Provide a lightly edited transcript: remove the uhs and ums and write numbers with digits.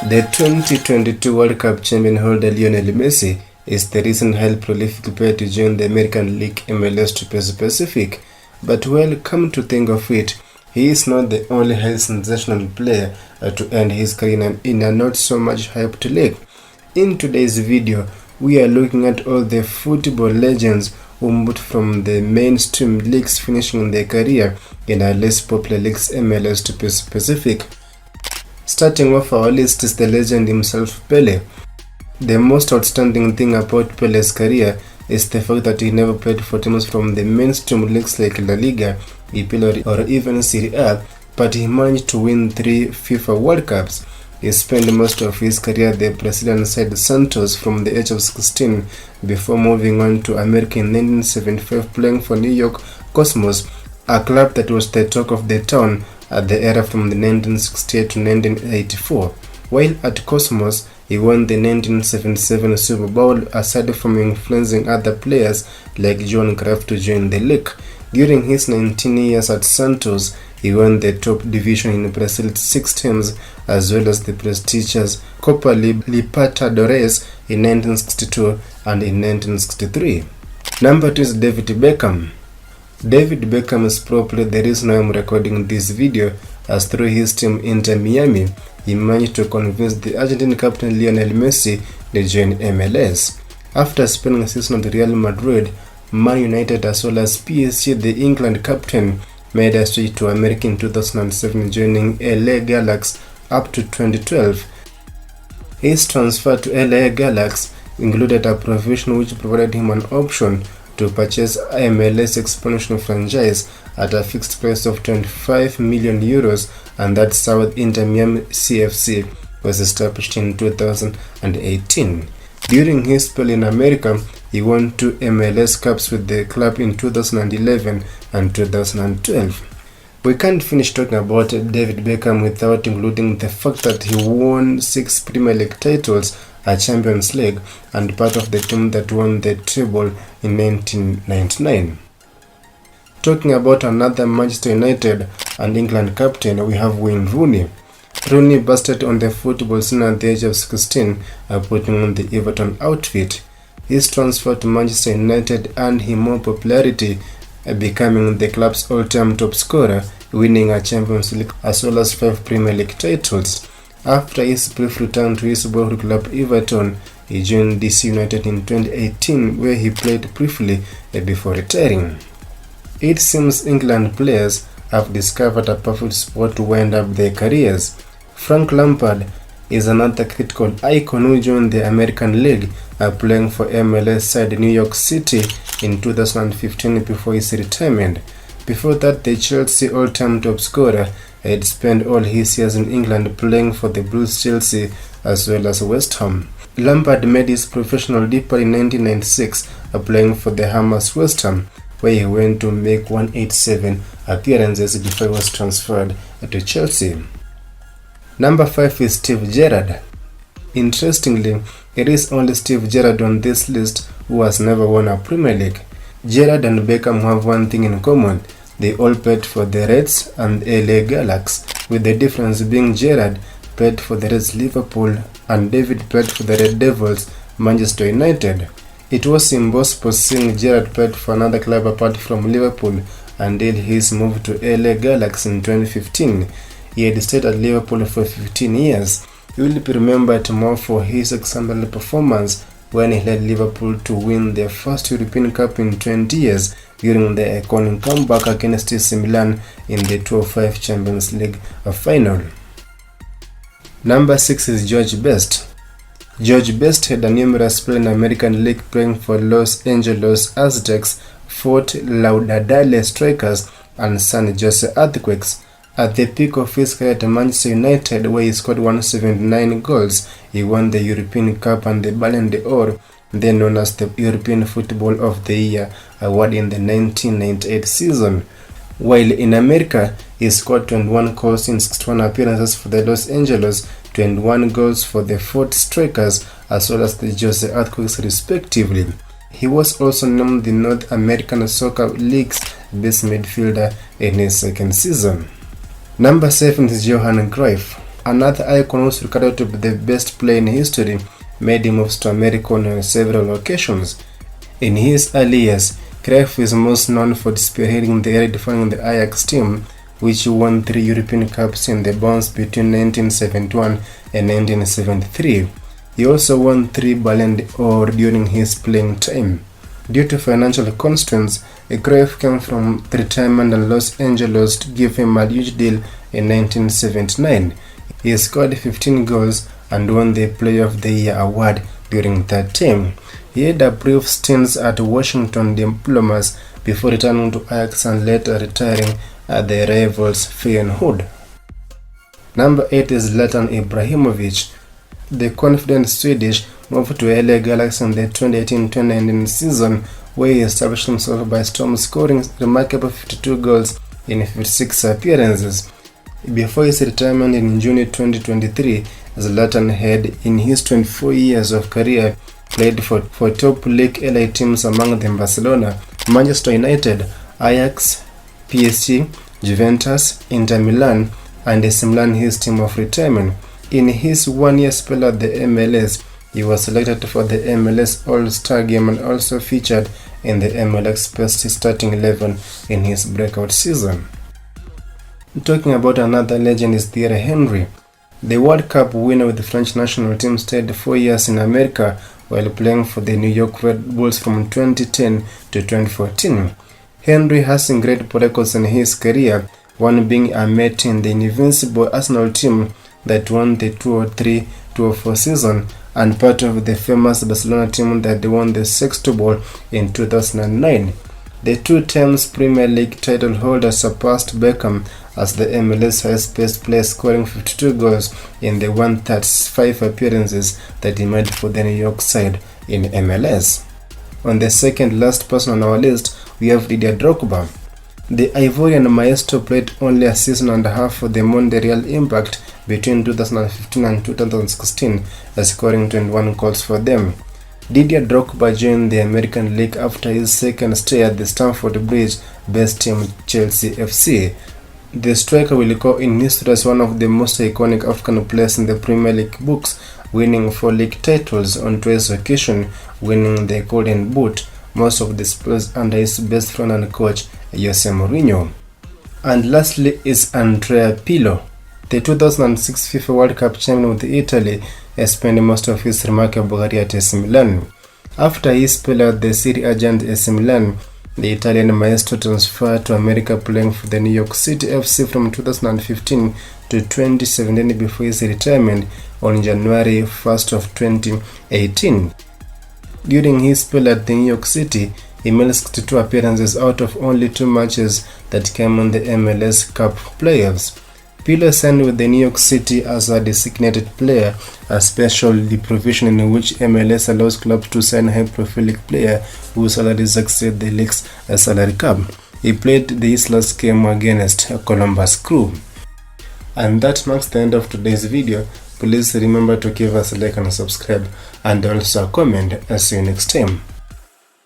The 2022 World Cup champion holder Lionel Messi is the recent highly prolific player to join the American League MLS to Pacific. But well, come to think of it, he is not the only highly sensational player to end his career in a not so much hyped league. In today's video, we are looking at all the football legends who moved from the mainstream leagues, finishing their career in a less popular leagues MLS to Pacific. Starting off our list is the legend himself, Pele. The most outstanding thing about Pele's career is the fact that he never played for teams from the mainstream leagues like La Liga, EPL or even Serie A, but he managed to win 3 FIFA World Cups. He spent most of his career at the Brazilian side Santos from the age of 16 before moving on to America in 1975, playing for New York Cosmos, a club that was the talk of the town at the era from the 1968 to 1984. While at Cosmos, he won the 1977 Super Bowl, aside from influencing other players like John Kraft to join the league. During his 19 years at Santos, he won the top division in Brazil 6 times, as well as the prestigious Copa Libertadores in 1962 and in 1963. Number 2 is David Beckham. David Beckham is probably the reason I'm recording this video, as through his team Inter Miami, he managed to convince the Argentine captain Lionel Messi to join MLS. After spending a season at Real Madrid, Man United as well as PSG, the England captain made a switch to America in 2007, joining LA Galaxy up to 2012. His transfer to LA Galaxy included a provision which provided him an option to purchase MLS expansion franchise at a fixed price of 25 million euros, and that South Inter Miami CFC was established in 2018. During his spell in America, he won 2 MLS Cups with the club in 2011 and 2012. We can't finish talking about David Beckham without including the fact that he won 6 Premier League titles, a Champions League, and part of the team that won the treble in 1999. Talking about another Manchester United and England captain, we have Wayne Rooney. Rooney busted on the football scene at the age of 16, putting on the Everton outfit. His transfer to Manchester United earned him more popularity, becoming the club's all-time top scorer, winning a Champions League as well as 5 Premier League titles. After his brief return to his boyhood club Everton, he joined DC United in 2018, where he played briefly before retiring. It seems England players have discovered a perfect spot to wind up their careers. Frank Lampard is another critical icon who joined the American League, playing for MLS side New York City in 2015 before his retirement. Before that, the Chelsea all-time top scorer had spent all his years in England playing for the Blues, Chelsea as well as West Ham. Lampard made his professional debut in 1996, playing for the Hammers West Ham, where he went to make 187 appearances before he was transferred to Chelsea. Number 5 is Steve Gerrard. Interestingly, it is only Steve Gerrard on this list who has never won a Premier League. Gerrard and Beckham have one thing in common: they all played for the Reds and LA Galaxy, with the difference being Gerrard played for the Reds Liverpool and David played for the Red Devils Manchester United. It was impossible seeing Gerrard played for another club apart from Liverpool until his move to LA Galaxy in 2015. He had stayed at Liverpool for 15 years. He will be remembered more for his exemplary performance when he led Liverpool to win their first European Cup in 20 years during the iconic comeback against AC Milan in the 2005 Champions League final. Number 6 is George Best. George Best had a numerous spell in American League, playing for Los Angeles Aztecs, Fort Lauderdale Strikers, and San Jose Earthquakes. At the peak of his career at Manchester United, where he scored 179 goals, he won the European Cup and the Ballon d'Or, then known as the European Football of the Year award in the 1998 season. While in America, he scored 21 goals in 61 appearances for the Los Angeles, 21 goals for the Fort Strikers, as well as the Jose Earthquakes respectively. He was also named the North American Soccer League's best midfielder in his second season. Number 7 is Johan Cruyff. another icon who's regarded to be the best player in history, made him moves to America on several occasions. In his early years, Cruyff is most known for spearheading the era defining the Ajax team, which won 3 European Cups in the bounce between 1971 and 1973. He also won 3 Ballon d'Or during his playing time. Due to financial constraints, Cruyff came from retirement in Los Angeles to give him a huge deal in 1979. He scored 15 goals and won the Player of the Year award during that time. He had a brief stint at Washington Diplomats before returning to Ajax and later retiring at the rivals Feyenoord. Number 8 is Zlatan Ibrahimovic. The confident Swedish moved to LA Galaxy in the 2018-2019 season, where he established himself by storm, scoring remarkable 52 goals in 56 appearances. Before his retirement in June 2023, Zlatan had, in his 24 years of career, played for top league LA teams, among them Barcelona, Manchester United, Ajax, PSG, Juventus, Inter Milan, and AC Milan, his team of retirement. In his one-year spell at the MLS, he was selected for the MLS All-Star game and also featured in the MLS Best Starting 11 in his breakout season. Talking about another legend is Thierry Henry. The World Cup winner with the French national team stayed 4 years in America while playing for the New York Red Bulls from 2010 to 2014. Henry has some great records in his career, one being a mate in the invincible Arsenal team that won the 2003-2004 season, and part of the famous Barcelona team that won the Sextuple in 2009. The 2 times Premier League title holder surpassed Beckham as the MLS highest player, scoring 52 goals in the 135 appearances that he made for the New York side in MLS. On the second last person on our list, we have Didier Drogba. The Ivorian maestro played only a season and a half for the Montreal Impact between 2015 and 2016, scoring 21 goals for them. Didier Drogba joined the American League after his second stay at the Stamford Bridge-based team Chelsea FC. The striker will go in history as one of the most iconic African players in the Premier League books, winning 4 league titles on twice occasion, winning the Golden Boot, most of the spells under his best friend and coach Jose Mourinho. And lastly is Andrea Pirlo. The 2006 FIFA World Cup champion with Italy has spent most of his remarkable career at AC Milan. After his spell at the Serie A giant AC Milan, the Italian maestro transferred to America, playing for the New York City FC from 2015 to 2017 before his retirement on January 1st of 2018. During his spell at the New York City, he made 62 appearances out of only 2 matches that came on the MLS Cup playoffs. Pele signed with the New York City as a designated player, a special provision in which MLS allows clubs to sign high-profile league players whose salaries exceed the league's salary cap. He played this last game against Columbus Crew. And that marks the end of today's video. Please remember to give us a like and subscribe, and also a comment. I'll see you next time.